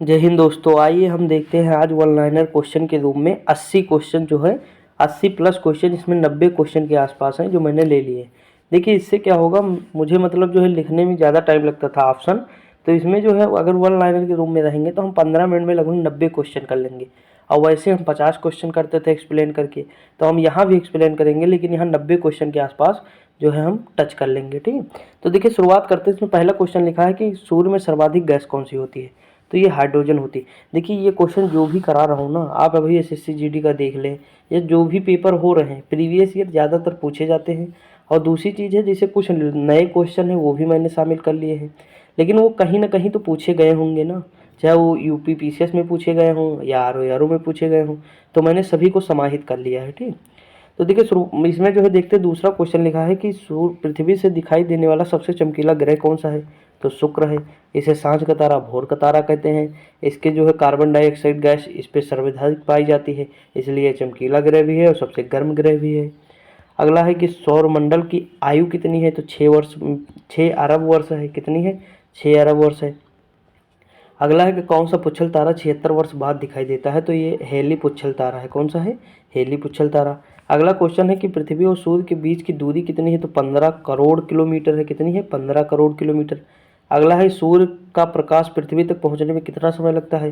जय हिंद दोस्तों। आइए हम देखते हैं आज वन लाइनर क्वेश्चन के रूप में 80 क्वेश्चन जो है 80 प्लस क्वेश्चन, इसमें 90 क्वेश्चन के आसपास हैं जो मैंने ले लिए। देखिए इससे क्या होगा, मुझे मतलब जो है लिखने में ज़्यादा टाइम लगता था ऑप्शन, तो इसमें जो है अगर वन लाइनर के रूप में रहेंगे तो हम 15 मिनट में लगभग 90 क्वेश्चन कर लेंगे। और वैसे हम 50 क्वेश्चन करते थे एक्सप्लेन करके, तो हम यहाँ भी एक्सप्लेन करेंगे, लेकिन यहाँ 90 क्वेश्चन के आसपास जो है हम टच कर लेंगे। ठीक है, तो देखिए शुरुआत करते हैं। इसमें पहला क्वेश्चन लिखा है कि सूर्य में सर्वाधिक गैस कौन सी होती है, तो ये हाइड्रोजन होती है। देखिए ये क्वेश्चन जो भी करा रहा हूँ ना, आप अभी एसएससी जीडी का देख लें, या जो भी पेपर हो रहे हैं प्रीवियस ईयर ज़्यादातर पूछे जाते हैं। और दूसरी चीज़ है, जैसे कुछ नए क्वेश्चन हैं वो भी मैंने शामिल कर लिए हैं, लेकिन वो कहीं ना कहीं तो पूछे गए होंगे ना, चाहे वो यूपी पीसीएस में पूछे गए हों या आरओ में पूछे गए हों, तो मैंने सभी को समाहित कर लिया है। ठीक, तो देखिए शुरू इसमें जो है देखते दूसरा क्वेश्चन लिखा है कि सूर्य पृथ्वी से दिखाई देने वाला सबसे चमकीला ग्रह कौन सा है, तो शुक्र है। इसे सांझ का तारा, भोर का तारा कहते हैं। इसके जो है कार्बन डाइऑक्साइड गैस इस पर सर्वाधिक पाई जाती है, इसलिए चमकीला ग्रह भी है और सबसे गर्म ग्रह भी है। अगला है कि सौरमंडल की आयु कितनी है, तो 6 अरब वर्ष है। कितनी है, 6 अरब वर्ष है। अगला है कि कौन सा पुच्छल तारा 76 वर्ष बाद दिखाई देता है, तो ये हेली पुच्छल तारा है। कौन सा है, हेली पुच्छल तारा। अगला क्वेश्चन है कि पृथ्वी और सूर्य के बीच की दूरी कितनी है, तो 15 करोड़ किलोमीटर है। कितनी है, 15 करोड़ किलोमीटर। अगला है सूर्य का प्रकाश पृथ्वी तक पहुंचने में कितना समय लगता है,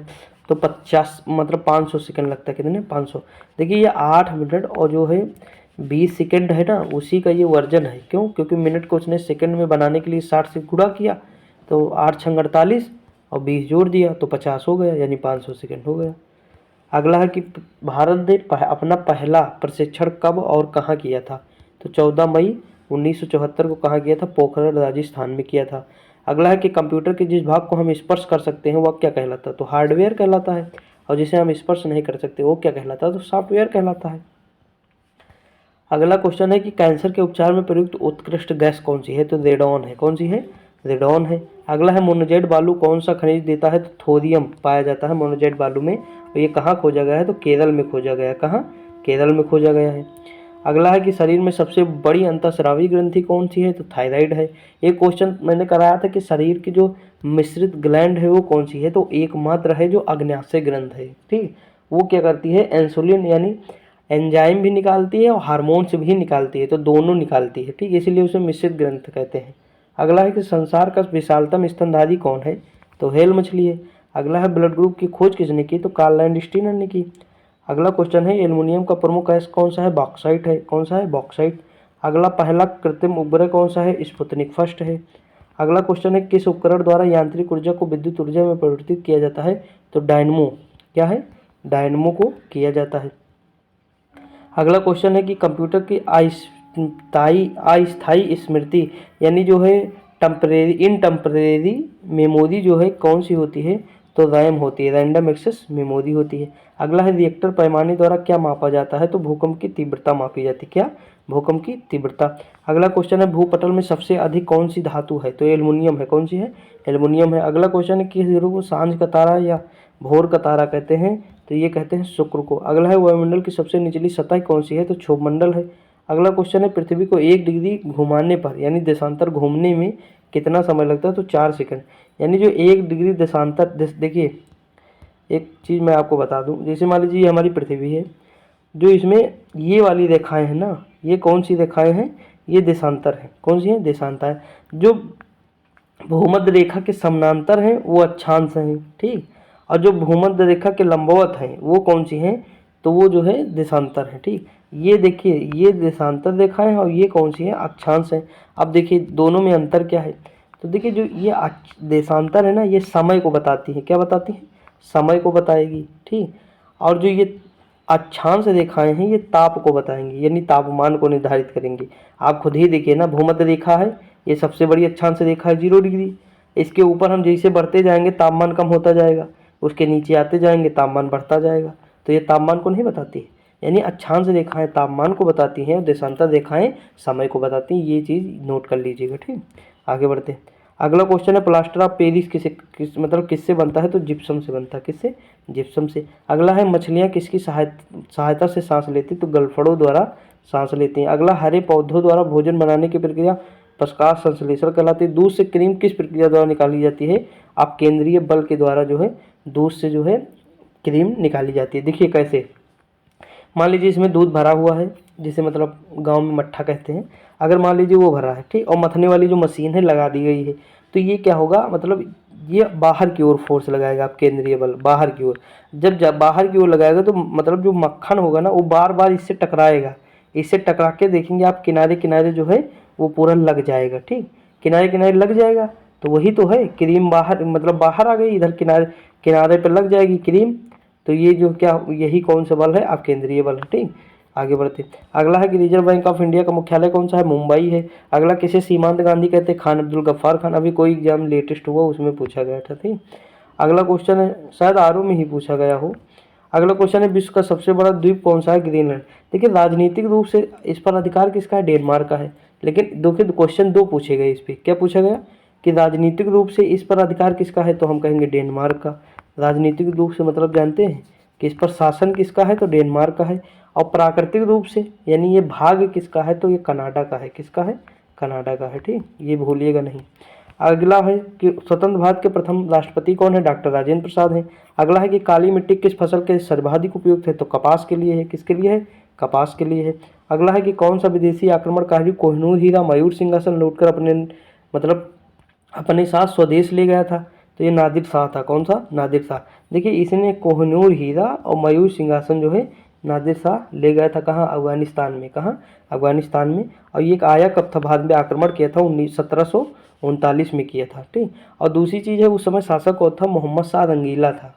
तो 500 सेकंड लगता है। कितने, 500। देखिए ये 8 मिनट और जो है 20 सेकंड है ना, उसी का ये वर्जन है। क्यों, क्योंकि मिनट को उसने सेकंड में बनाने के लिए 60 से गुणा किया, तो 8 छंग 48 और 20 जोड़ दिया तो 50 हो गया, यानी 500 सेकंड हो गया। अगला है कि भारत ने अपना पहला प्रशिक्षण कब और कहाँ किया था, तो 14 मई 1974 को कहाँ किया था, पोखरण राजस्थान में किया था। अगला है कि कंप्यूटर के जिस भाग को हम स्पर्श कर सकते हैं वह क्या कहलाता है, तो हार्डवेयर कहलाता है। और जिसे हम स्पर्श नहीं कर सकते वो क्या कहलाता है, तो सॉफ्टवेयर कहलाता है। अगला क्वेश्चन है कि कैंसर के उपचार में प्रयुक्त उत्कृष्ट गैस कौन सी है, तो रेडॉन है। कौन सी है, रेडॉन है। अगला है मोनोजेट बालू कौन सा खनिज देता है, तो थोरियम पाया जाता है मोनोजेट बालू में। और ये कहाँ खोजा गया है, तो केरल में खोजा गया है। कहाँ, केरल में खोजा गया है। अगला है कि शरीर में सबसे बड़ी अंतःस्रावी ग्रंथि कौन सी है, तो थायराइड है। एक क्वेश्चन मैंने कराया था कि शरीर की जो मिश्रित ग्लैंड है वो कौन सी है, तो एकमात्र है जो अग्न्याशय ग्रंथ है। ठीक, वो क्या करती है, इंसुलिन यानी एंजाइम भी निकालती है और हार्मोन्स भी निकालती है, तो दोनों निकालती है। ठीक, इसीलिए उसे मिश्रित ग्रंथ कहते हैं। अगला है कि संसार का विशालतम स्तनधारी कौन है, तो व्हेल मछली है। अगला है ब्लड ग्रुप की खोज किसने की, तो कार्ल लैंडस्टीनर ने की। अगला क्वेश्चन है एल्युमिनियम का प्रमुख अयस्क कौन सा है, बॉक्साइट है। कौन सा है, बॉक्साइट। अगला पहला कृत्रिम उपग्रह कौन सा है, स्पुतनिक फर्स्ट है। अगला क्वेश्चन है किस उपकरण द्वारा यांत्रिक ऊर्जा को विद्युत ऊर्जा में परिवर्तित किया जाता है, तो डायनमो, क्या है, डायनमो को किया जाता है। अगला क्वेश्चन है कि कंप्यूटर की अस्थायी स्मृति यानी जो है टेम्परेरी मेमोरी जो है कौन सी होती है, तो रैम होती है, रैंडम एक्सेस मेमोरी होती है। अगला है रिएक्टर पैमाने द्वारा क्या मापा जाता है, तो भूकंप की तीव्रता मापी जाती है। क्या, भूकंप की तीव्रता। अगला क्वेश्चन है भूपटल में सबसे अधिक कौन सी धातु है, तो एल्युमिनियम है। कौन सी है, एल्युमिनियम है। अगला क्वेश्चन है किस ग्रह को सांझ का तारा या भोर का तारा कहते हैं, तो ये कहते हैं शुक्र को। अगला है वायुमंडल की सबसे निचली सतह कौन सी है, तो क्षोभमंडल है। अगला क्वेश्चन है पृथ्वी को 1 डिग्री घुमाने पर यानी देशांतर घूमने में कितना समय लगता है, तो 4 सेकंड। यानी जो 1 डिग्री देशांतर, देखिए एक चीज़ मैं आपको बता दूं, जैसे मान लीजिए ये हमारी पृथ्वी है, जो इसमें ये वाली रेखाएं हैं ना, ये कौन सी रेखाएं हैं, ये देशांतर है। कौन सी है, देशांतर है। जो भूमध्य रेखा के समानांतर हैं वो अक्षांश हैं। ठीक, और जो भूमध्य रेखा के लंबवत हैं वो कौन सी हैं, तो वो जो है देशांतर है। ठीक, ये देखिए ये देशांतर रेखाएं हैं और ये कौन सी है, अक्षांश है। अब देखिए दोनों में अंतर क्या है, तो देखिए जो ये देशांतर है ना, ये समय को बताती है। क्या बताती है, समय को बताएगी। ठीक, और जो ये अक्षांश रेखाएं हैं ये ताप को बताएंगी, यानी तापमान को निर्धारित करेंगी। आप खुद ही देखिए ना, भूमध्य रेखा है, ये सबसे बड़ी अक्षांश रेखा है 0 डिग्री। इसके ऊपर हम जैसे बढ़ते जाएंगे तापमान कम होता जाएगा, उसके नीचे आते जाएंगे तापमान बढ़ता जाएगा, तो ये तापमान को नहीं बताती है। यानी अक्षांश रेखाएं तापमान को बताती हैं और देशांतर रेखाएं समय को बताती हैं। ये चीज़ नोट कर लीजिएगा। ठीक, आगे बढ़ते हैं। अगला क्वेश्चन है प्लास्टर ऑफ पेरिस किससे बनता है, तो जिप्सम से बनता है। किससे, जिप्सम से। अगला है मछलियाँ किसकी सहायता से सांस लेती, तो गलफड़ों द्वारा सांस लेती हैं। अगला हरे पौधों द्वारा भोजन बनाने की प्रक्रिया प्रकाश संश्लेषण कहलाती है। दूध से क्रीम किस प्रक्रिया द्वारा निकाली जाती है, आप केंद्रीय बल के द्वारा जो है दूध से जो है क्रीम निकाली जाती है। देखिए कैसे, मान लीजिए इसमें दूध भरा हुआ है, जिसे मतलब गांव में मट्ठा कहते हैं, अगर मान लीजिए वो भरा है, ठीक, और मथने वाली जो मशीन है लगा दी गई है, तो ये क्या होगा, मतलब ये बाहर की ओर फोर्स लगाएगा, आप केंद्रीय बल बाहर की ओर। जब बाहर की ओर लगाएगा तो मतलब जो मक्खन होगा ना वो बार बार इससे टकराएगा, इससे टकरा के देखेंगे आप किनारे किनारे जो है वो पूरा लग जाएगा, ठीक, किनारे किनारे लग जाएगा, तो वही तो है क्रीम बाहर, मतलब बाहर आ गई, इधर किनारे किनारे पर लग जाएगी क्रीम। तो ये जो क्या, यही कौन सा बल है, आप केंद्रीय बल है, ठीक। आगे बढ़ते, अगला है कि रिजर्व बैंक ऑफ इंडिया का मुख्यालय कौन सा है, मुंबई है। अगला किसे सीमांत गांधी कहते हैं, खान अब्दुल गफ्फार खान, अभी कोई एग्जाम लेटेस्ट हुआ उसमें पूछा गया था, ठीक। अगला क्वेश्चन है, शायद आरओ में ही पूछा गया हो। अगला क्वेश्चन है, विश्व का सबसे बड़ा द्वीप कौन सा है, ग्रीनलैंड। देखिए राजनीतिक रूप से इस पर अधिकार किसका है, डेनमार्क का है, लेकिन देखिए क्वेश्चन दो पूछे गए इस पर, क्या पूछा गया कि राजनीतिक रूप से इस पर अधिकार किसका है, तो हम कहेंगे डेनमार्क का। राजनीतिक रूप से मतलब जानते हैं कि इस पर शासन किसका है, तो डेनमार्क का है। और प्राकृतिक रूप से यानी ये भाग किसका है, तो ये कनाडा का है, किसका है, कनाडा का है, ठीक, ये भूलिएगा नहीं। अगला है कि स्वतंत्र भारत के प्रथम राष्ट्रपति कौन है, डॉक्टर राजेंद्र प्रसाद हैं। अगला है कि काली मिट्टी किस फसल के सर्वाधिक उपयुक्त है, तो कपास के लिए है, किसके लिए है, कपास के लिए है। अगला है कि कौन सा विदेशी आक्रमणकारी कोहिनूर हीरा मयूर सिंहासन लूटकर अपने मतलब अपने साथ स्वदेश ले गया था, तो ये नादिर शाह था, कौन सा, नादिर शाह। देखिए इसने कोहिनूर हीरा और मयूर सिंहासन जो है नादिर शाह ले गया था, कहाँ, अफगानिस्तान में, कहाँ, अफगानिस्तान में। और ये एक आया कब था, भारत में आक्रमण किया था 1739 में किया था, ठीक। और दूसरी चीज़ है उस समय शासक कौन था, मोहम्मद शाह रंगीला था।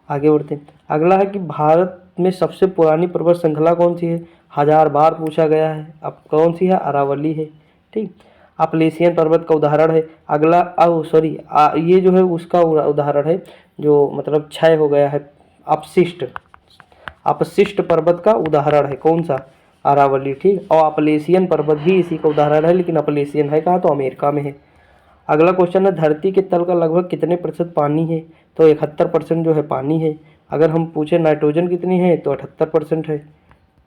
आगे बढ़ते हैं, अगला है कि भारत में सबसे पुरानी पर्वत श्रृंखला कौन सी है, 1000 बार पूछा गया है, अब कौन सी है, अरावली है, ठीक। अपलेशियन पर्वत का उदाहरण है। अगला सॉरी ये जो है उसका उदाहरण है जो मतलब क्षय हो गया है, अपशिष्ट, अपशिष्ट पर्वत का उदाहरण है कौन सा, अरावली, ठीक। और अपलेशियन पर्वत भी इसी का उदाहरण है, लेकिन अपलेशियन है कहाँ, तो अमेरिका में है। अगला क्वेश्चन है, धरती के तल का लगभग कितने प्रतिशत पानी है, तो 71% जो है पानी है। अगर हम पूछे नाइट्रोजन कितनी है, तो 78% है।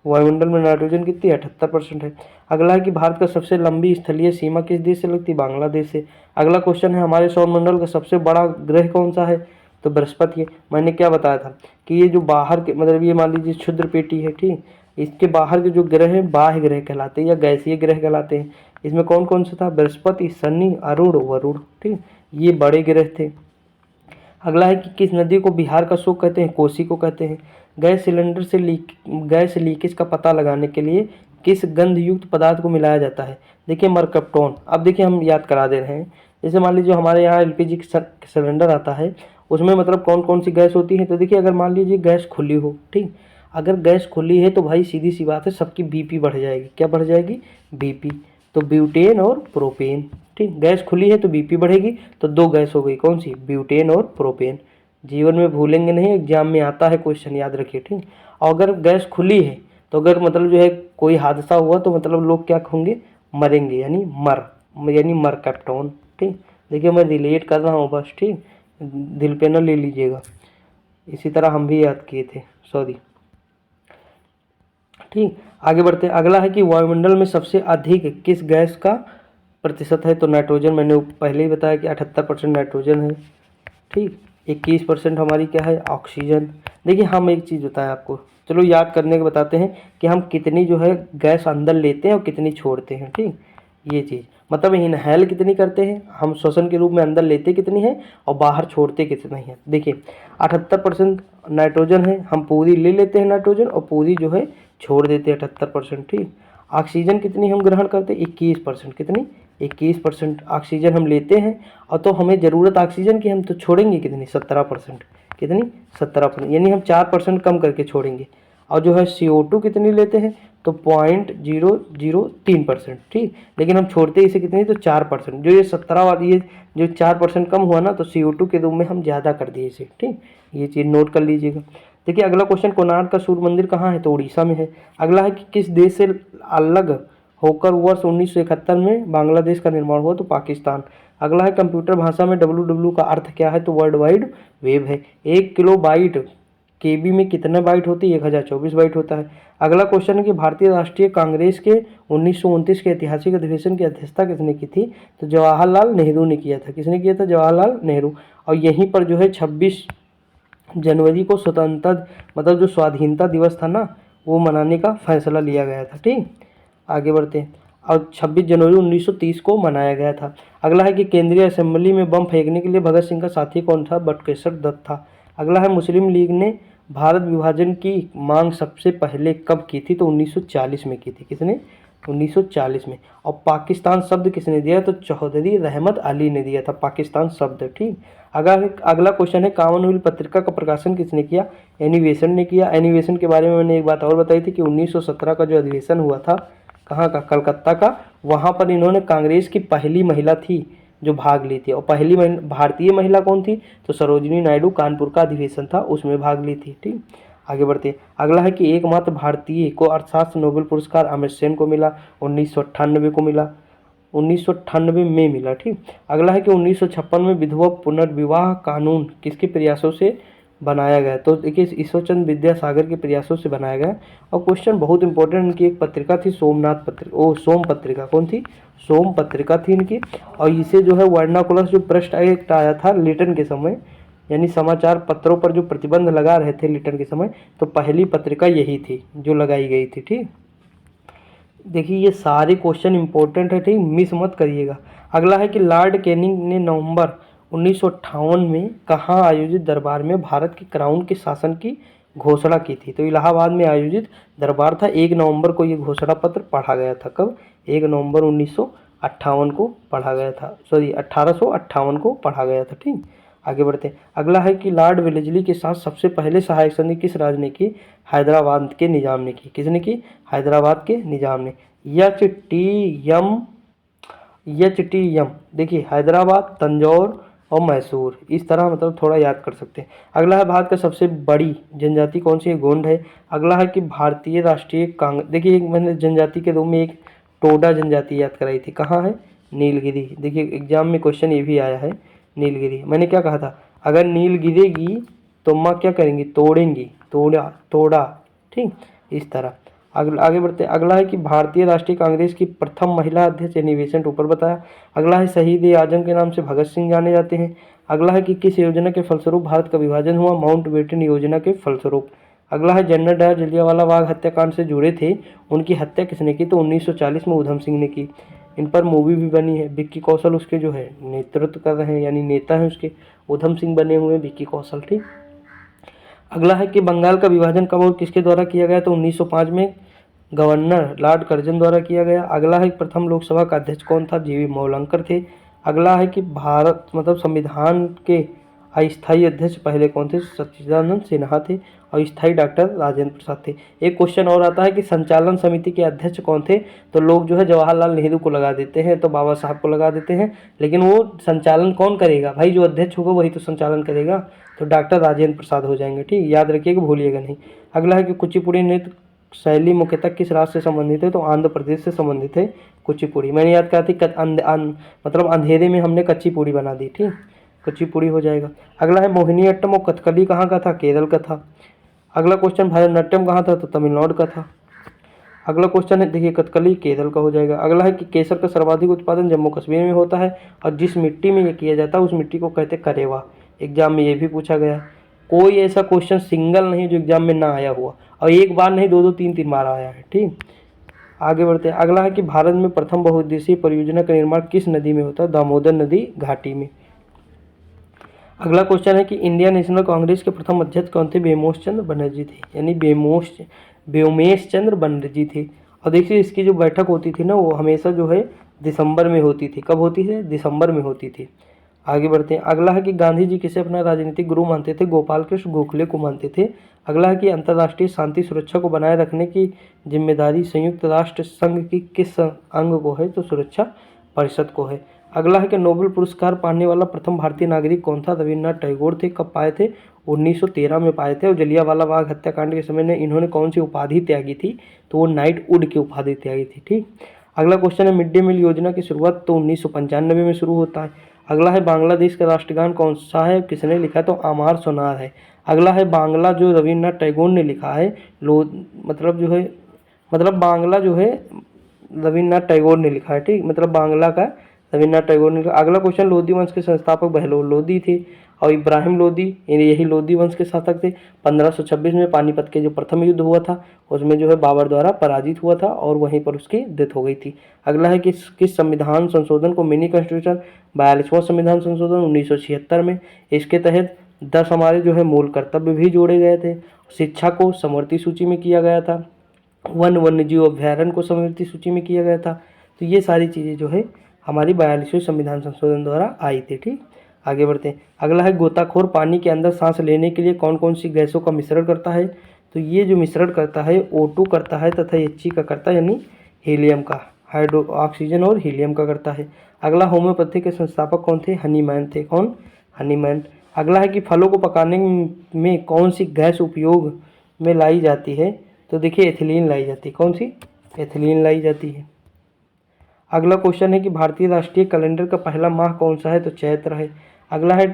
वायुमंडल में नाइट्रोजन कितनी है, 78% है। अगला है कि भारत का सबसे लंबी स्थलीय सीमा किस देश से लगती है, बांग्लादेश से। अगला क्वेश्चन है, हमारे सौरमंडल का सबसे बड़ा ग्रह कौन सा है, तो बृहस्पति है। मैंने क्या बताया था कि ये जो बाहर के मतलब ये मान लीजिए क्षुद्र पेटी है, ठीक, इसके बाहर के जो ग्रह हैं बाह्य ग्रह कहलाते हैं या गैसीय ग्रह कहलाते हैं। इसमें कौन कौन सा था, बृहस्पति, शनि, अरुण, वरुण, ठीक, ये बड़े ग्रह थे। अगला है कि किस नदी को बिहार का शोक कहते हैं, कोसी को कहते हैं। गैस सिलेंडर से गैस लीकेज का पता लगाने के लिए किस गंध युक्त पदार्थ को मिलाया जाता है, देखिए मरकप्टोन। अब देखिए हम याद करा दे रहे हैं, जैसे मान लीजिए हमारे यहाँ एलपीजी सिलेंडर आता है, उसमें मतलब कौन कौन सी गैस होती है, तो देखिए अगर मान लीजिए गैस खुली हो, ठीक, अगर गैस खुली है तो भाई सीधी सी बात है सबकी बीपी बढ़ जाएगी, क्या बढ़ जाएगी, बीपी। तो ब्यूटेन और प्रोपेन, ठीक, गैस खुली है तो बीपी बढ़ेगी, तो दो गैस हो गई, कौन सी, ब्यूटेन और प्रोपेन। जीवन में भूलेंगे नहीं, एग्जाम में आता है क्वेश्चन, याद रखिए, ठीक। और अगर गैस खुली है तो अगर मतलब जो है कोई हादसा हुआ तो मतलब लोग क्या होंगे, मरेंगे, यानी मर कैप्टोन, ठीक। देखिए मैं रिलेट कर रहा हूँ बस, ठीक, दिल पे न ले लीजिएगा, इसी तरह हम भी याद किए थे, सॉरी, ठीक। आगे बढ़ते हैं, अगला है कि वायुमंडल में सबसे अधिक किस गैस का प्रतिशत है, तो नाइट्रोजन। मैंने पहले ही बताया कि 78% नाइट्रोजन है, ठीक। 21% हमारी क्या है, ऑक्सीजन। देखिए हम एक चीज़ बताएं आपको, चलो याद करने के बताते हैं कि हम कितनी जो है गैस अंदर लेते हैं और कितनी छोड़ते हैं, ठीक। ये चीज़ मतलब इनहेल कितनी करते हैं हम, श्वसन के रूप में अंदर लेते कितनी है और बाहर छोड़ते कितनी है। देखिए 78% नाइट्रोजन है, हम पूरी ले लेते हैं नाइट्रोजन और पूरी जो है छोड़ देते हैं 78%, ठीक। ऑक्सीजन कितनी हम ग्रहण करते हैं, 21%, कितनी, 21% ऑक्सीजन हम लेते हैं, और तो हमें ज़रूरत ऑक्सीजन की, हम तो छोड़ेंगे कितनी, 17%, कितनी, 17%, यानी हम 4% कम करके छोड़ेंगे। और जो है CO2 कितनी लेते हैं, तो 0.003%, ठीक। लेकिन हम छोड़ते इसे कितनी, तो 4%। जो ये 17 वाली ये जो 4% कम हुआ ना, तो CO2 के रूप में हम ज़्यादा कर दिए इसे, ठीक। ये चीज़ नोट कर लीजिएगा। देखिए अगला क्वेश्चन, कोणार्क का सूर्य मंदिर कहाँ है, तो उड़ीसा में है। अगला है कि किस देश से अलग होकर वर्ष 1971 में बांग्लादेश का निर्माण हुआ, तो पाकिस्तान। अगला है कंप्यूटर भाषा में WW का अर्थ क्या है, तो वर्ल्ड वाइड वेब है। 1 किलोबाइट KB में कितना बाइट होती है, 1024 बाइट होता है। अगला क्वेश्चन है कि भारतीय राष्ट्रीय कांग्रेस के 1929 के ऐतिहासिक अधिवेशन की अध्यक्षता किसने की थी, तो जवाहरलाल नेहरू ने किया था। किसने किया था, जवाहरलाल नेहरू। और यहीं पर जो है 26 जनवरी को स्वतंत्रता मतलब जो स्वाधीनता दिवस था ना, वो मनाने का फैसला लिया गया था। ठीक, आगे बढ़ते हैं। और 26 जनवरी 1930 को मनाया गया था। अगला है कि केंद्रीय असेंबली में बम फेंकने के लिए भगत सिंह का साथी कौन था? बटुकेश्वर दत्त था। अगला है मुस्लिम लीग ने भारत विभाजन की मांग सबसे पहले कब की थी? तो 1940 में की थी। किसने? 1940 में। और पाकिस्तान शब्द किसने दिया? तो चौधरी रहमत अली ने दिया था पाकिस्तान शब्द। ठीक, अगला क्वेश्चन है कॉमनवेल्थ पत्रिका का प्रकाशन किसने किया? एनिवेशन ने किया। एनिवेशन के बारे में मैंने एक बात और बताई थी कि 1917 का जो अधिवेशन हुआ था, कहाँ का? कलकत्ता का। वहाँ पर इन्होंने कांग्रेस की पहली महिला थी जो भाग ली थी, और पहली भारतीय महिला कौन थी? तो सरोजिनी नायडू। कानपुर का अधिवेशन था, उसमें भाग ली थी। ठीक, आगे बढ़ते हैं। अगला है कि एकमात्र भारतीय को अर्थशास्त्र नोबेल पुरस्कार अमर्त्य सेन को मिला, 1998 को मिला, 1998 में मिला। ठीक, अगला है कि 1956 में विधवा पुनर्विवाह कानून किसके प्रयासों से बनाया गया? तो देखिए ईश्वरचंद्र विद्यासागर के प्रयासों से बनाया गया। और क्वेश्चन बहुत इंपॉर्टेंट, इनकी एक पत्रिका थी सोमनाथ पत्रिका, सोम पत्रिका। कौन थी? सोम पत्रिका थी इनकी। और इसे जो है वर्नाकुलर जो भ्रष्ट एक्ट आया था लिटन के समय, यानी समाचार पत्रों पर जो प्रतिबंध लगा रहे थे लिटन के समय, तो पहली पत्रिका यही थी जो लगाई गई थी। ठीक, देखिए ये सारे क्वेश्चन इंपॉर्टेंट है। ठीक, मिस मत करिएगा। अगला है कि लॉर्ड कैनिंग ने नवंबर 1958 में कहाँ आयोजित दरबार में भारत के क्राउन के शासन की घोषणा की थी? तो इलाहाबाद में आयोजित दरबार था। 1 नवंबर को ये घोषणा पत्र पढ़ा गया था। कब? 1 नवंबर 1958 को पढ़ा गया था, सॉरी 1858 को पढ़ा गया था। ठीक, आगे बढ़ते हैं। अगला है कि लॉर्ड वेलेस्ली के साथ सबसे पहले सहायक संधि किस राज्य ने की? हैदराबाद के निजाम ने की। किसने की? हैदराबाद के निजाम ने। एच टी एम, देखिए हैदराबाद, तंजौर और मैसूर, इस तरह मतलब थोड़ा याद कर सकते हैं। अगला है भारत का सबसे बड़ी जनजाति कौन सी है? गोंड है। अगला है कि भारतीय राष्ट्रीय कांग्रेस, देखिए एक मैंने जनजाति के रूप में एक टोडा जनजाति याद कराई थी। कहाँ है? नीलगिरी। देखिए एग्जाम में क्वेश्चन ये भी आया है, नीलगिरी। मैंने क्या कहा था? अगर नील गिरेगी तो माँ क्या करेंगी? तोड़ेंगी, तोड़ा तोड़ा। ठीक, इस तरह। आगे बढ़ते हैं। अगला है कि भारतीय राष्ट्रीय कांग्रेस की प्रथम महिला अध्यक्ष, एनिवेशन ऊपर बताया। अगला है शहीद ए आजम के नाम से भगत सिंह जाने जाते हैं। अगला है कि किस योजना के फलस्वरूप भारत का विभाजन हुआ? माउंटबेटन योजना के फलस्वरूप। अगला है जनरल डायर जलियांवाला बाग हत्याकांड से जुड़े थे, उनकी हत्या किसने की? तो 1940 में उधम सिंह ने की। इन पर मूवी भी बनी है। विक्की कौशल उसके जो है नेतृत्व कर रहे हैं, यानी नेता हैं उसके, उधम सिंह बने हुए हैं, विक्की कौशल। ठीक, अगला है कि बंगाल का विभाजन कब और किसके द्वारा किया गया? तो 1905 में गवर्नर लॉर्ड कर्जन द्वारा किया गया। अगला है प्रथम लोकसभा का अध्यक्ष कौन था? जीवी मौलंकर थे। अगला है कि भारत मतलब संविधान के अस्थायी अध्यक्ष पहले कौन थे? सच्चिदानंद सिन्हा थे। और स्थायी डॉक्टर राजेंद्र प्रसाद थे। एक क्वेश्चन और आता है कि संचालन समिति के अध्यक्ष कौन थे? तो लोग जो है जवाहरलाल नेहरू को लगा देते हैं, तो बाबा साहब को लगा देते हैं, लेकिन वो संचालन कौन करेगा भाई? जो अध्यक्ष होगा वही तो संचालन करेगा, तो डॉक्टर राजेंद्र प्रसाद हो जाएंगे। ठीक, याद रखिएगा, भूलिएगा नहीं। अगला है कि कुचिपुड़ी नृत्य शैली मुख्यतः किस राज्य से संबंधित है? तो आंध्र प्रदेश से संबंधित है कुचिपुड़ी। मैंने याद कहा थी मतलब अंधेरे में हमने कच्ची पूड़ी बना दी। ठीक, कुचिपुड़ी हो जाएगा। अगला है मोहिनीअट्टम और कथकली कहाँ का था? केरल का था। अगला क्वेश्चन भरतनाट्यम कहाँ था? तो तमिलनाडु का था। अगला क्वेश्चन है देखिए कथकली केरल का हो जाएगा। अगला है कि केसर का सर्वाधिक उत्पादन जम्मू कश्मीर में होता है, और जिस मिट्टी में ये किया जाता है उस मिट्टी को कहते हैं करेवा। एग्जाम में ये भी पूछा गया। कोई ऐसा क्वेश्चन सिंगल नहीं जो एग्जाम में ना आया हुआ, और एक बार नहीं, दो दो तीन तीन बार आया है। ठीक, आगे बढ़ते हैं। अगला है कि भारत में प्रथम बहुउद्देशीय परियोजना का निर्माण किस नदी में होता है? दामोदर नदी घाटी में। अगला क्वेश्चन है कि इंडियन नेशनल कांग्रेस के प्रथम अध्यक्ष कौन थे? व्योमेश चंद्र बनर्जी थे, यानी व्योमेश चंद्र बनर्जी थे। और देखिए इसकी जो बैठक होती थी ना, वो हमेशा जो है दिसंबर में होती थी। कब होती है? दिसंबर में होती थी। आगे बढ़ते हैं। अगला है कि गांधी जी किसे अपना राजनीतिक गुरु मानते थे? गोपाल कृष्ण गोखले को मानते थे। अगला है कि अंतर्राष्ट्रीय शांति सुरक्षा को बनाए रखने की जिम्मेदारी संयुक्त राष्ट्र संघ की किस अंग को है? तो सुरक्षा परिषद को है। अगला है कि नोबेल पुरस्कार पाने वाला प्रथम भारतीय नागरिक कौन था? रविन्द्रनाथ टैगोर थे। कब पाए थे? 1913 में पाए थे। और जलियांवाला बाग हत्याकांड के समय में इन्होंने कौन सी उपाधि त्यागी थी? तो वो नाइटहुड की उपाधि त्यागी थी। ठीक, अगला क्वेश्चन है मिड डे मील योजना की शुरुआत तो 1995 में शुरू होता है। अगला है बांग्लादेश का राष्ट्रगान कौन सा है? किसने लिखा है? तो आमार सोनार है। अगला है बांग्ला जो रविन्द्रनाथ टैगोर ने लिखा है, बांग्ला जो है रविन्द्रनाथ टैगोर ने लिखा है। ठीक, मतलब बांग्ला का रविन्द्रनाथ टैगोर ने लिखा। अगला क्वेश्चन लोधी वंश के संस्थापक बहलोल लोधी थे। और इब्राहिम लोदी, यही लोदी वंश के शासक थे। 1526 में पानीपत के जो प्रथम युद्ध हुआ था उसमें जो है बाबर द्वारा पराजित हुआ था और वहीं पर उसकी डेथ हो गई थी। अगला है किस संविधान संशोधन को मिनी कॉन्स्टिट्यूशन, 42वां संविधान संशोधन 1976 में। इसके तहत 10 हमारे जो है मूल कर्तव्य भी जोड़े गए थे। शिक्षा को समवर्ती सूची में किया गया था। वन्यजीव अभ्यारण्य को समवर्ती सूची में किया गया था। तो ये सारी चीज़ें जो है हमारी 42वें संविधान संशोधन द्वारा आई थी। ठीक, आगे बढ़ते हैं। अगला है गोताखोर पानी के अंदर सांस लेने के लिए कौन कौन सी गैसों का मिश्रण करता है। तो ये जो मिश्रण करता है O2 करता है तथा He का करता है, यानी हीलियम का, हाइड्रो ऑक्सीजन और हीलियम का करता है। अगला होम्योपैथी के संस्थापक कौन थे, हनीमैन थे। कौन, हनीमैन। अगला है कि फलों को पकाने में कौन सी गैस उपयोग में लाई जाती है। तो देखिए एथिलीन लाई जाती है। कौन सी, एथिलीन लाई जाती है। अगला क्वेश्चन है कि भारतीय राष्ट्रीय कैलेंडर का पहला माह कौन सा है। तो चैत्र है। अगला है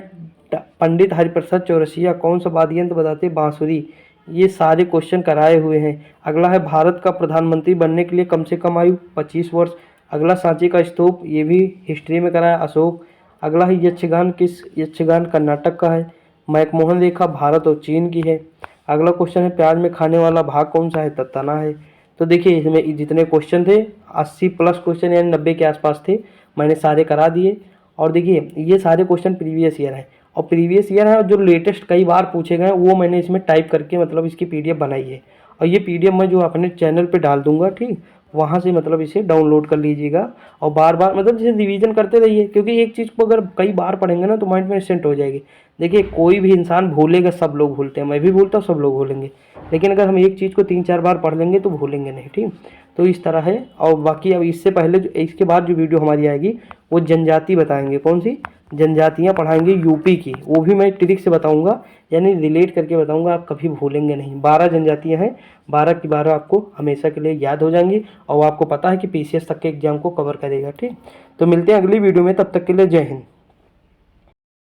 पंडित हरिप्रसाद चौरसिया कौन सा वाद्य यंत्र बजाते, बांसुरी। ये सारे क्वेश्चन कराए हुए हैं। अगला है भारत का प्रधानमंत्री बनने के लिए कम से कम आयु 25 वर्ष। अगला सांची का स्तूप, ये भी हिस्ट्री में कराया, अशोक। अगला है यक्षगान यक्षगान कर्नाटक का है। मैकमोहन रेखा भारत और चीन की है। अगला क्वेश्चन है प्याज में खाने वाला भाग कौन सा है, तो तना है। तो देखिए इसमें जितने क्वेश्चन थे 80 प्लस क्वेश्चन यानी 90 के आसपास थे, मैंने सारे करा दिए। और देखिए ये सारे क्वेश्चन प्रीवियस ईयर है और प्रीवियस ईयर है और जो लेटेस्ट कई बार पूछे गए वो मैंने इसमें टाइप करके मतलब इसकी PDF बनाई है और ये PDF मैं जो अपने चैनल पे डाल दूंगा। ठीक, वहाँ से मतलब इसे डाउनलोड कर लीजिएगा और बार बार मतलब जैसे रिवीजन करते रहिए, क्योंकि एक चीज़ को अगर कई बार पढ़ेंगे ना तो माइंड में इंस्टेंट हो जाएगी। देखिए कोई भी इंसान भूलेगा, सब लोग भूलते हैं, मैं भी भूलता हूँ, सब लोग भूलेंगे, लेकिन अगर हम एक चीज़ को 3-4 बार पढ़ लेंगे तो भूलेंगे नहीं। ठीक, तो इस तरह है। और बाकी अब इससे पहले जो इसके बाद जो वीडियो हमारी आएगी वो जनजाति बताएंगे, कौन सी जनजातियाँ पढ़ाएंगे यूपी की, वो भी मैं ट्रिक से बताऊंगा, यानी रिलेट करके बताऊंगा, आप कभी भूलेंगे नहीं। 12 जनजातियाँ हैं, 12 की 12 आपको हमेशा के लिए याद हो जाएंगी और आपको पता है कि PCS तक के एग्जाम को कवर करेगा। ठीक, तो मिलते हैं अगली वीडियो में, तब तक के लिए जय हिंद।